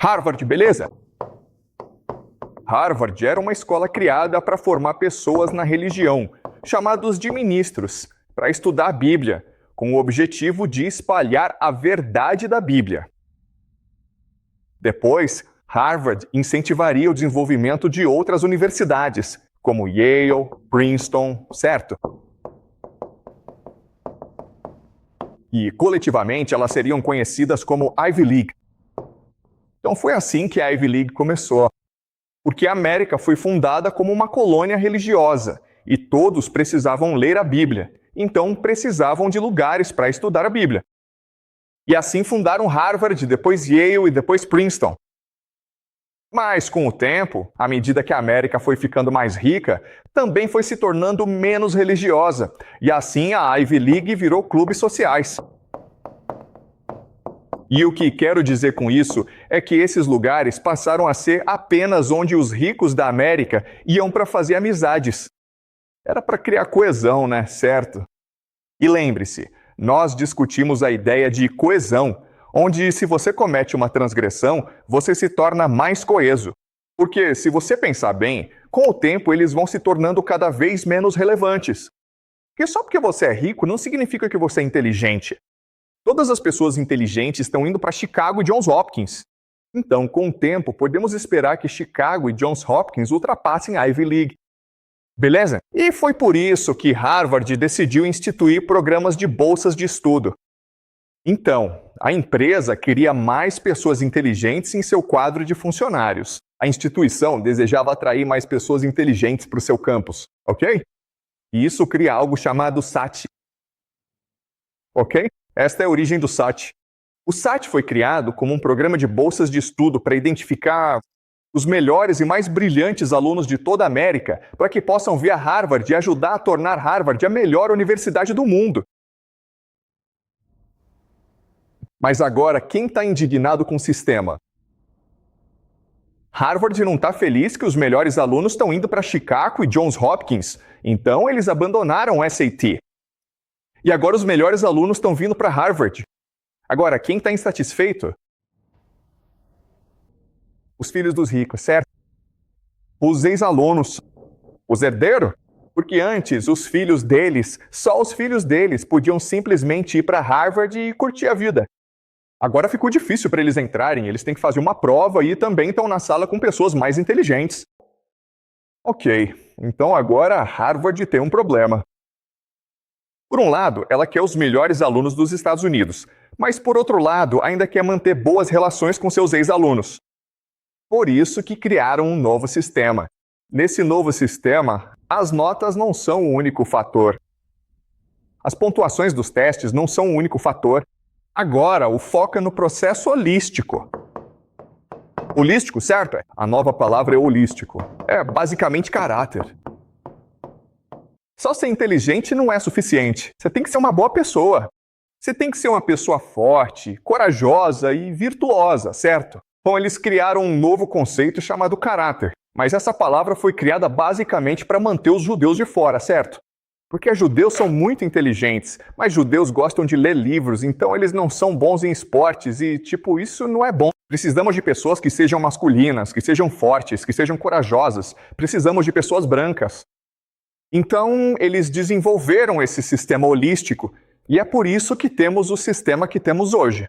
Harvard, beleza? Harvard era uma escola criada para formar pessoas na religião, chamados de ministros, para estudar a Bíblia, com o objetivo de espalhar a verdade da Bíblia. Depois, Harvard incentivaria o desenvolvimento de outras universidades, como Yale, Princeton, certo? E, coletivamente, elas seriam conhecidas como Ivy League. Então foi assim que a Ivy League começou, porque a América foi fundada como uma colônia religiosa, e todos precisavam ler a Bíblia, então precisavam de lugares para estudar a Bíblia. E assim fundaram Harvard, depois Yale e depois Princeton. Mas, com o tempo, à medida que a América foi ficando mais rica, também foi se tornando menos religiosa, e assim a Ivy League virou clubes sociais. E o que quero dizer com isso é que esses lugares passaram a ser apenas onde os ricos da América iam para fazer amizades. Era para criar coesão, né? Certo? E lembre-se, nós discutimos a ideia de coesão, onde se você comete uma transgressão, você se torna mais coeso. Porque, se você pensar bem, com o tempo eles vão se tornando cada vez menos relevantes. Porque só porque você é rico não significa que você é inteligente. Todas as pessoas inteligentes estão indo para Chicago e Johns Hopkins. Então, com o tempo, podemos esperar que Chicago e Johns Hopkins ultrapassem a Ivy League. Beleza? E foi por isso que Harvard decidiu instituir programas de bolsas de estudo. Então, a empresa queria mais pessoas inteligentes em seu quadro de funcionários. A instituição desejava atrair mais pessoas inteligentes para o seu campus, ok? E isso cria algo chamado SAT. Ok? Esta é a origem do SAT. O SAT foi criado como um programa de bolsas de estudo para identificar os melhores e mais brilhantes alunos de toda a América para que possam vir a Harvard e ajudar a tornar Harvard a melhor universidade do mundo. Mas agora, quem está indignado com o sistema? Harvard não está feliz que os melhores alunos estão indo para Chicago e Johns Hopkins, então eles abandonaram o SAT. E agora os melhores alunos estão vindo para Harvard. Agora, quem está insatisfeito? Os filhos dos ricos, certo? Os ex-alunos. Os herdeiros? Porque antes, os filhos deles, só os filhos deles, podiam simplesmente ir para Harvard e curtir a vida. Agora ficou difícil para eles entrarem, eles têm que fazer uma prova e também estão na sala com pessoas mais inteligentes. Ok, então agora Harvard tem um problema. Por um lado, ela quer os melhores alunos dos Estados Unidos, mas por outro lado, ainda quer manter boas relações com seus ex-alunos. Por isso que criaram um novo sistema. Nesse novo sistema, as notas não são o único fator. As pontuações dos testes não são o único fator. Agora, o foco é no processo holístico. Holístico, certo? A nova palavra é holístico. É basicamente caráter. Só ser inteligente não é suficiente. Você tem que ser uma boa pessoa. Você tem que ser uma pessoa forte, corajosa e virtuosa, certo? Bom, eles criaram um novo conceito chamado caráter. Mas essa palavra foi criada basicamente para manter os judeus de fora, certo? Porque judeus são muito inteligentes, mas judeus gostam de ler livros, então eles não são bons em esportes e, isso não é bom. Precisamos de pessoas que sejam masculinas, que sejam fortes, que sejam corajosas. Precisamos de pessoas brancas. Então, eles desenvolveram esse sistema holístico e é por isso que temos o sistema que temos hoje.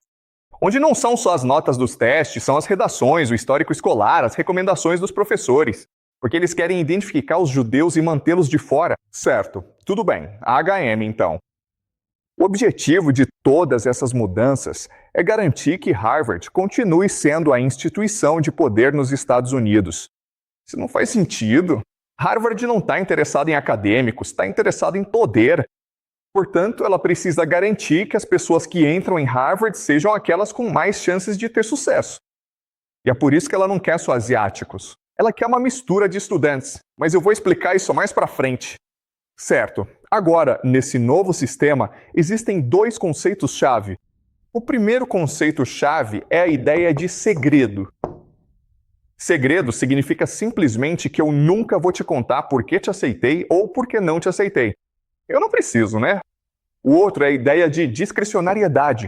Onde não são só as notas dos testes, são as redações, o histórico escolar, as recomendações dos professores. Porque eles querem identificar os judeus e mantê-los de fora. Certo, tudo bem, HM então. O objetivo de todas essas mudanças é garantir que Harvard continue sendo a instituição de poder nos Estados Unidos. Isso não faz sentido. Harvard não está interessada em acadêmicos, está interessada em poder. Portanto, ela precisa garantir que as pessoas que entram em Harvard sejam aquelas com mais chances de ter sucesso. E é por isso que ela não quer só asiáticos. Ela quer uma mistura de estudantes, mas eu vou explicar isso mais para frente. Certo. Agora, nesse novo sistema, existem dois conceitos-chave. O primeiro conceito-chave é a ideia de segredo. Segredo significa simplesmente que eu nunca vou te contar por que te aceitei ou por que não te aceitei. Eu não preciso, né? O outro é a ideia de discricionariedade.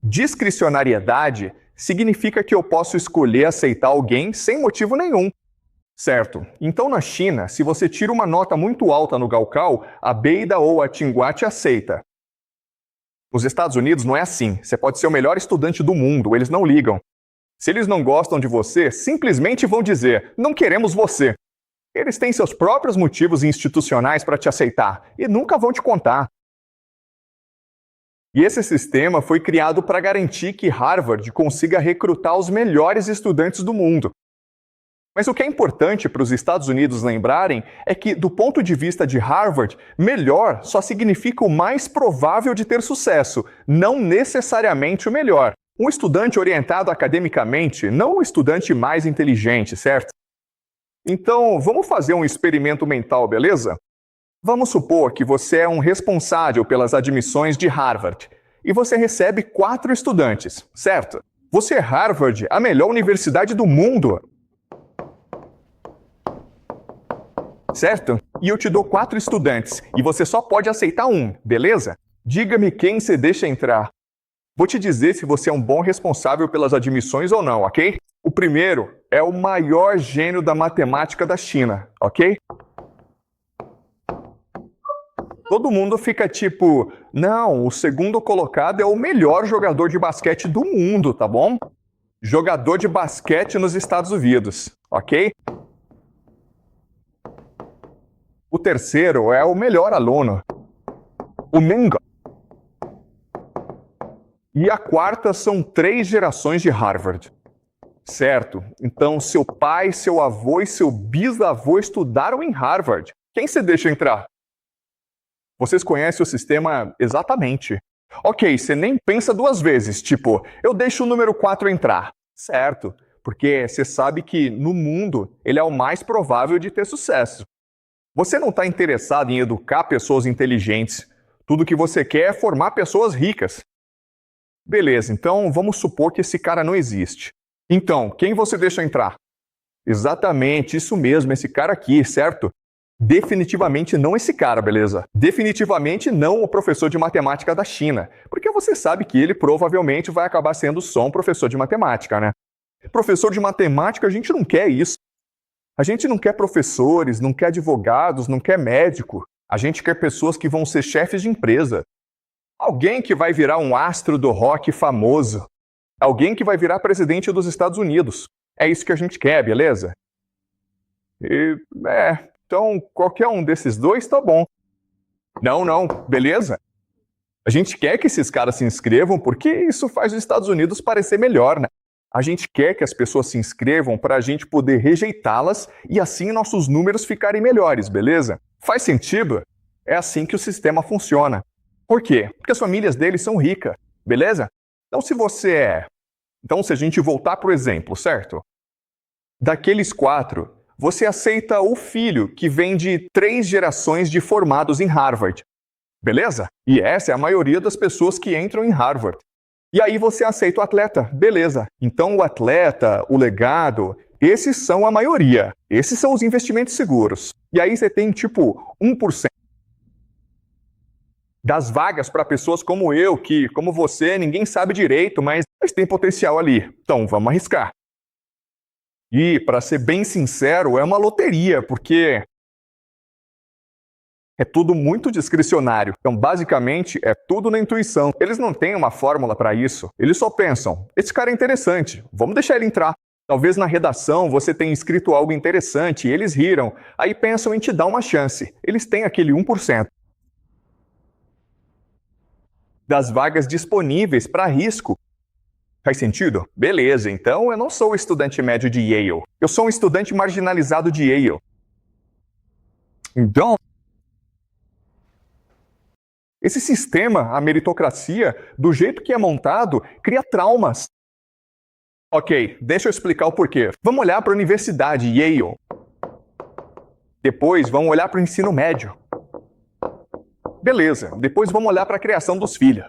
Discricionariedade significa que eu posso escolher aceitar alguém sem motivo nenhum. Certo. Então, na China, se você tira uma nota muito alta no Gaokao, a Beida ou a Tsinghua te aceita. Nos Estados Unidos não é assim. Você pode ser o melhor estudante do mundo, eles não ligam. Se eles não gostam de você, simplesmente vão dizer, não queremos você. Eles têm seus próprios motivos institucionais para te aceitar e nunca vão te contar. E esse sistema foi criado para garantir que Harvard consiga recrutar os melhores estudantes do mundo. Mas o que é importante para os Estados Unidos lembrarem é que, do ponto de vista de Harvard, melhor só significa o mais provável de ter sucesso, não necessariamente o melhor. Um estudante orientado academicamente, não um estudante mais inteligente, certo? Então, vamos fazer um experimento mental, beleza? Vamos supor que você é um responsável pelas admissões de Harvard e você recebe 4 estudantes, certo? Você é Harvard, a melhor universidade do mundo. Certo? E eu te dou 4 estudantes e você só pode aceitar um, beleza? Diga-me quem você deixa entrar. Vou te dizer se você é um bom responsável pelas admissões ou não, ok? O primeiro é o maior gênio da matemática da China, ok? Todo mundo fica tipo, não, o segundo colocado é o melhor jogador de basquete do mundo, tá bom? Jogador de basquete nos Estados Unidos, ok? O terceiro é o melhor aluno, o Menga. E a quarta são 3 gerações de Harvard. Certo, então seu pai, seu avô e seu bisavô estudaram em Harvard. Quem você deixa entrar? Vocês conhecem o sistema exatamente. Ok, você nem pensa 2 vezes, tipo, eu deixo o número 4 entrar. Certo, porque você sabe que no mundo ele é o mais provável de ter sucesso. Você não está interessado em educar pessoas inteligentes. Tudo que você quer é formar pessoas ricas. Beleza, então vamos supor que esse cara não existe. Então, quem você deixa entrar? Exatamente, isso mesmo, esse cara aqui, certo? Definitivamente não esse cara, beleza? Definitivamente não o professor de matemática da China, porque você sabe que ele provavelmente vai acabar sendo só um professor de matemática, né? Professor de matemática, a gente não quer isso. A gente não quer professores, não quer advogados, não quer médico. A gente quer pessoas que vão ser chefes de empresa. Alguém que vai virar um astro do rock famoso. Alguém que vai virar presidente dos Estados Unidos. É isso que a gente quer, beleza? Então qualquer um desses 2 tá bom. Não, beleza? A gente quer que esses caras se inscrevam porque isso faz os Estados Unidos parecer melhor, né? A gente quer que as pessoas se inscrevam para a gente poder rejeitá-las e assim nossos números ficarem melhores, beleza? Faz sentido? É assim que o sistema funciona. Por quê? Porque as famílias deles são ricas, beleza? Então, se a gente voltar para o exemplo, certo? Daqueles 4, você aceita o filho que vem de 3 gerações de formados em Harvard, beleza? E essa é a maioria das pessoas que entram em Harvard. E aí você aceita o atleta, beleza. Então o atleta, o legado, esses são a maioria. Esses são os investimentos seguros. E aí você tem tipo 1% das vagas para pessoas como eu, que, como você, ninguém sabe direito, mas tem potencial ali. Então vamos arriscar. E, para ser bem sincero, é uma loteria, porque é tudo muito discricionário. Então, basicamente, é tudo na intuição. Eles não têm uma fórmula para isso. Eles só pensam, esse cara é interessante, vamos deixar ele entrar. Talvez na redação você tenha escrito algo interessante e eles riram. Aí pensam em te dar uma chance. Eles têm aquele 1%. Das vagas disponíveis para risco. Faz sentido? Beleza, então eu não sou o estudante médio de Yale. Eu sou um estudante marginalizado de Yale. Então, esse sistema, a meritocracia, do jeito que é montado, cria traumas. Ok, deixa eu explicar o porquê. Vamos olhar para a universidade, Yale. Depois, vamos olhar para o ensino médio. Beleza, depois vamos olhar para a criação dos filhos.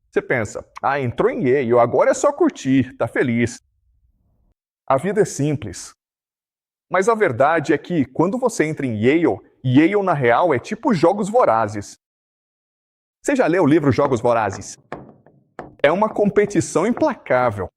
Você pensa, entrou em Yale, agora é só curtir, tá feliz. A vida é simples. Mas a verdade é que, quando você entra em Yale, Yale na real é tipo jogos vorazes. Você já leu o livro Jogos Vorazes? É uma competição implacável.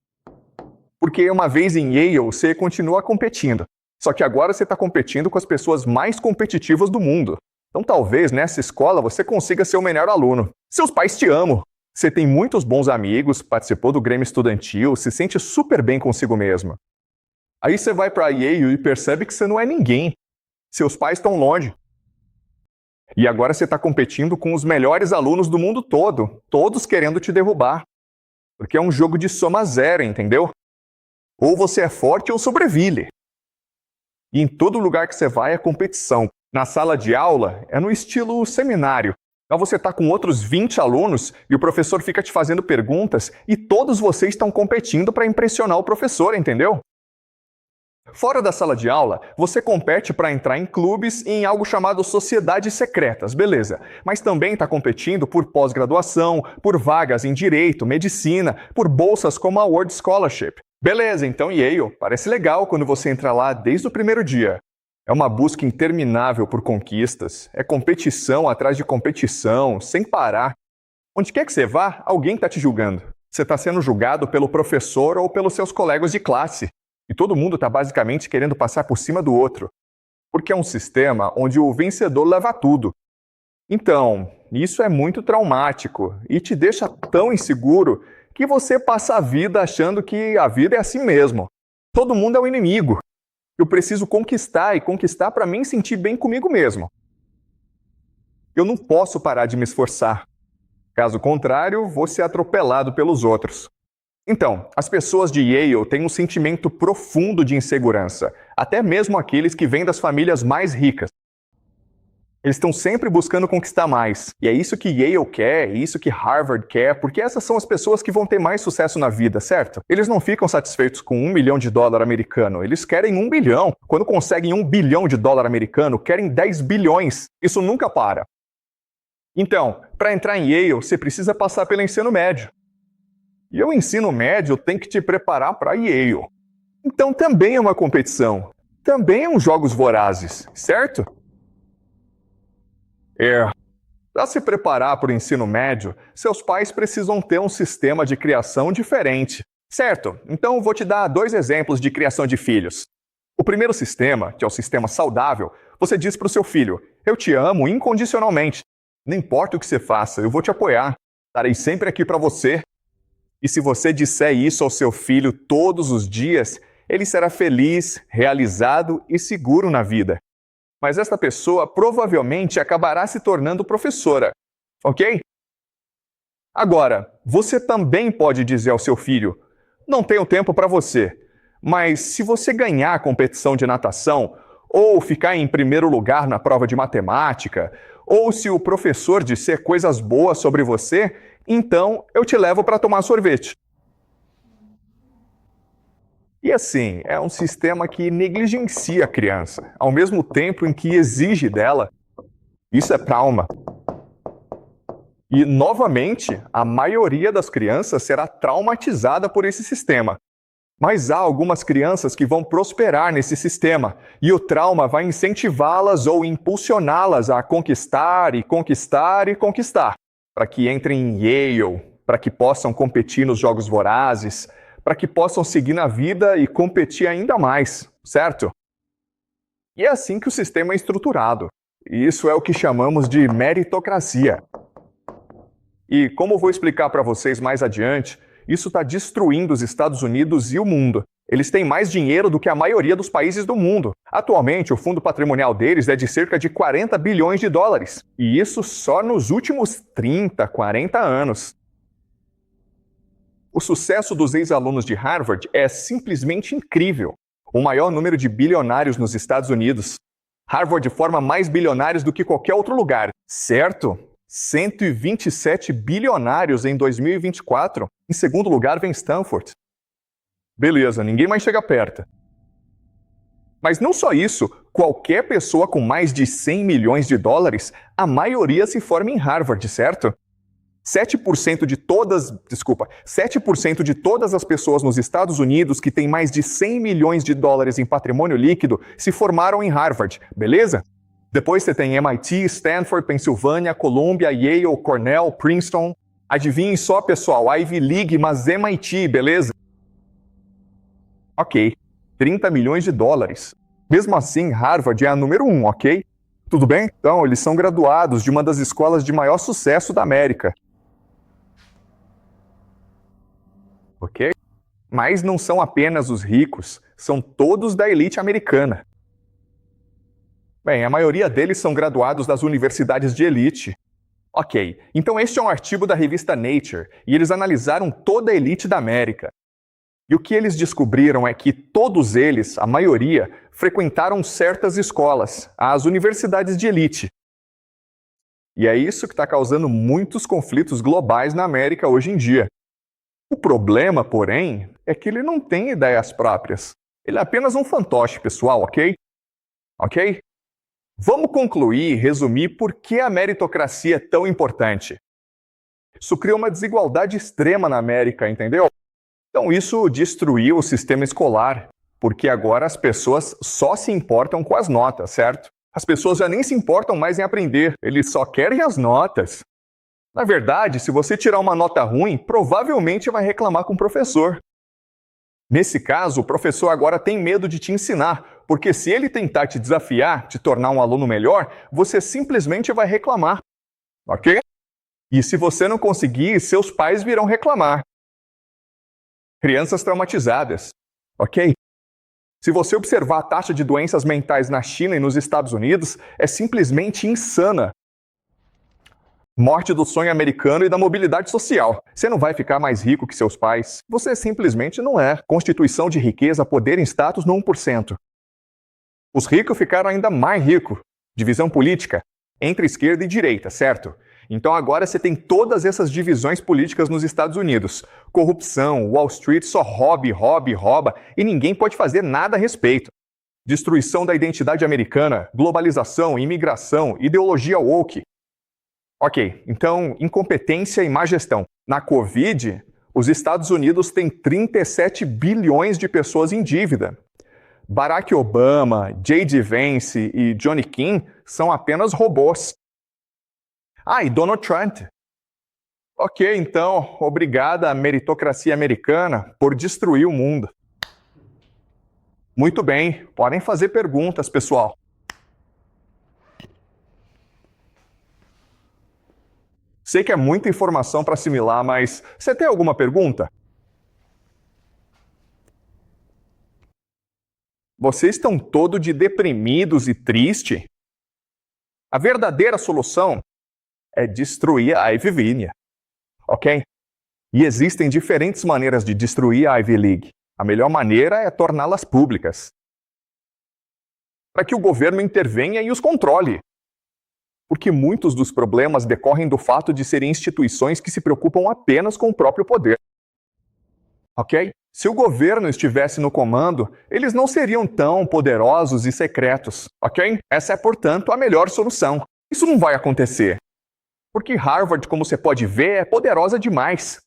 Porque uma vez em Yale, você continua competindo. Só que agora você está competindo com as pessoas mais competitivas do mundo. Então talvez nessa escola você consiga ser o melhor aluno. Seus pais te amam. Você tem muitos bons amigos, participou do Grêmio Estudantil, se sente super bem consigo mesmo. Aí você vai para Yale e percebe que você não é ninguém. Seus pais estão longe. E agora você está competindo com os melhores alunos do mundo todo, todos querendo te derrubar. Porque é um jogo de soma zero, entendeu? Ou você é forte ou sobrevive. E em todo lugar que você vai é competição. Na sala de aula é no estilo seminário. Então você está com outros 20 alunos e o professor fica te fazendo perguntas e todos vocês estão competindo para impressionar o professor, entendeu? Fora da sala de aula, você compete para entrar em clubes e em algo chamado sociedades secretas, beleza. Mas também está competindo por pós-graduação, por vagas em direito, medicina, por bolsas como a World Scholarship. Beleza, então Yale, parece legal quando você entra lá desde o primeiro dia. É uma busca interminável por conquistas, é competição atrás de competição, sem parar. Onde quer que você vá, alguém está te julgando. Você está sendo julgado pelo professor ou pelos seus colegas de classe. E todo mundo está basicamente querendo passar por cima do outro. Porque é um sistema onde o vencedor leva tudo. Então, isso é muito traumático e te deixa tão inseguro que você passa a vida achando que a vida é assim mesmo. Todo mundo é um inimigo. Eu preciso conquistar e conquistar para mim sentir bem comigo mesmo. Eu não posso parar de me esforçar. Caso contrário, vou ser atropelado pelos outros. Então, as pessoas de Yale têm um sentimento profundo de insegurança, até mesmo aqueles que vêm das famílias mais ricas. Eles estão sempre buscando conquistar mais, e é isso que Yale quer, é isso que Harvard quer, porque essas são as pessoas que vão ter mais sucesso na vida, certo? Eles não ficam satisfeitos com $1 milhão americano, eles querem 1 bilhão. Quando conseguem $1 bilhão americano, querem 10 bilhões. Isso nunca para. Então, para entrar em Yale, você precisa passar pelo ensino médio. E o ensino médio tem que te preparar para Yale. Então também é uma competição. Também é um jogos vorazes, certo? Para se preparar para o ensino médio, seus pais precisam ter um sistema de criação diferente. Certo? Então vou te dar 2 exemplos de criação de filhos. O primeiro sistema, que é o sistema saudável, você diz para o seu filho: eu te amo incondicionalmente. Não importa o que você faça, eu vou te apoiar. Estarei sempre aqui para você. E se você disser isso ao seu filho todos os dias, ele será feliz, realizado e seguro na vida. Mas esta pessoa provavelmente acabará se tornando professora, ok? Agora, você também pode dizer ao seu filho: não tenho tempo para você, mas se você ganhar a competição de natação, ou ficar em primeiro lugar na prova de matemática, ou se o professor disser coisas boas sobre você, então eu te levo para tomar sorvete. E assim, é um sistema que negligencia a criança, ao mesmo tempo em que exige dela. Isso é trauma. E, novamente, a maioria das crianças será traumatizada por esse sistema. Mas há algumas crianças que vão prosperar nesse sistema, e o trauma vai incentivá-las ou impulsioná-las a conquistar e conquistar e conquistar, para que entrem em Yale, para que possam competir nos jogos vorazes, para que possam seguir na vida e competir ainda mais, certo? E é assim que o sistema é estruturado. E isso é o que chamamos de meritocracia. E como eu vou explicar para vocês mais adiante, isso está destruindo os Estados Unidos e o mundo. Eles têm mais dinheiro do que a maioria dos países do mundo. Atualmente, o fundo patrimonial deles é de cerca de $40 bilhões. E isso só nos últimos 30, 40 anos. O sucesso dos ex-alunos de Harvard é simplesmente incrível. O maior número de bilionários nos Estados Unidos. Harvard forma mais bilionários do que qualquer outro lugar, certo? 127 bilionários em 2024. Em segundo lugar vem Stanford. Beleza, ninguém mais chega perto. Mas não só isso, qualquer pessoa com mais de $100 milhões, a maioria se forma em Harvard, certo? 7% de todas as pessoas nos Estados Unidos que têm mais de $100 milhões em patrimônio líquido se formaram em Harvard, beleza? Depois você tem MIT, Stanford, Pensilvânia, Columbia, Yale, Cornell, Princeton. Adivinhem só, pessoal, Ivy League, mas MIT, beleza? Ok, 30 milhões de dólares. Mesmo assim, Harvard é a número 1, ok? Tudo bem? Então, eles são graduados de uma das escolas de maior sucesso da América. Ok? Mas não são apenas os ricos, são todos da elite americana. Bem, a maioria deles são graduados das universidades de elite. Ok, então este é um artigo da revista Nature, e eles analisaram toda a elite da América. E o que eles descobriram é que todos eles, a maioria, frequentaram certas escolas, as universidades de elite. E é isso que está causando muitos conflitos globais na América hoje em dia. O problema, porém, é que ele não tem ideias próprias. Ele é apenas um fantoche, pessoal, ok? Ok? Vamos concluir e resumir por que a meritocracia é tão importante. Isso cria uma desigualdade extrema na América, entendeu? Então isso destruiu o sistema escolar, porque agora as pessoas só se importam com as notas, certo? As pessoas já nem se importam mais em aprender, eles só querem as notas. Na verdade, se você tirar uma nota ruim, provavelmente vai reclamar com o professor. Nesse caso, o professor agora tem medo de te ensinar, porque se ele tentar te desafiar, te tornar um aluno melhor, você simplesmente vai reclamar, ok? E se você não conseguir, seus pais virão reclamar. Crianças traumatizadas, ok? Se você observar a taxa de doenças mentais na China e nos Estados Unidos, é simplesmente insana. Morte do sonho americano e da mobilidade social. Você não vai ficar mais rico que seus pais. Você simplesmente não é. Constituição de riqueza, poder e status no 1%. Os ricos ficaram ainda mais ricos. Divisão política entre esquerda e direita, certo? Então agora você tem todas essas divisões políticas nos Estados Unidos. Corrupção, Wall Street só rouba e ninguém pode fazer nada a respeito. Destruição da identidade americana, globalização, imigração, ideologia woke. Ok, então incompetência e má gestão. Na Covid, os Estados Unidos têm 37 bilhões de pessoas em dívida. Barack Obama, J.D. Vance e Johnny Kim são apenas robôs. E Donald Trump. Ok, então, obrigada à meritocracia americana por destruir o mundo. Muito bem, podem fazer perguntas, pessoal. Sei que é muita informação para assimilar, mas você tem alguma pergunta? Vocês estão todos de deprimidos e tristes? A verdadeira solução é destruir a Ivy League, ok? E existem diferentes maneiras de destruir a Ivy League. A melhor maneira é torná-las públicas, para que o governo intervenha e os controle. Porque muitos dos problemas decorrem do fato de serem instituições que se preocupam apenas com o próprio poder. Ok? Se o governo estivesse no comando, eles não seriam tão poderosos e secretos, ok? Essa é, portanto, a melhor solução. Isso não vai acontecer. Porque Harvard, como você pode ver, é poderosa demais.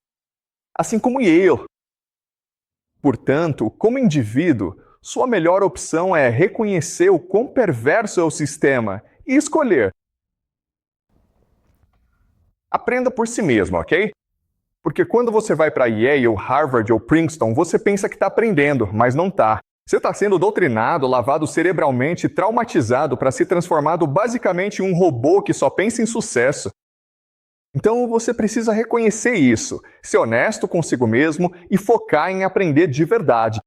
Assim como Yale. Portanto, como indivíduo, sua melhor opção é reconhecer o quão perverso é o sistema e escolher. Aprenda por si mesmo, ok? Porque quando você vai para Yale, Harvard ou Princeton, você pensa que está aprendendo, mas não está. Você está sendo doutrinado, lavado cerebralmente, traumatizado para ser transformado basicamente em um robô que só pensa em sucesso. Então você precisa reconhecer isso, ser honesto consigo mesmo e focar em aprender de verdade.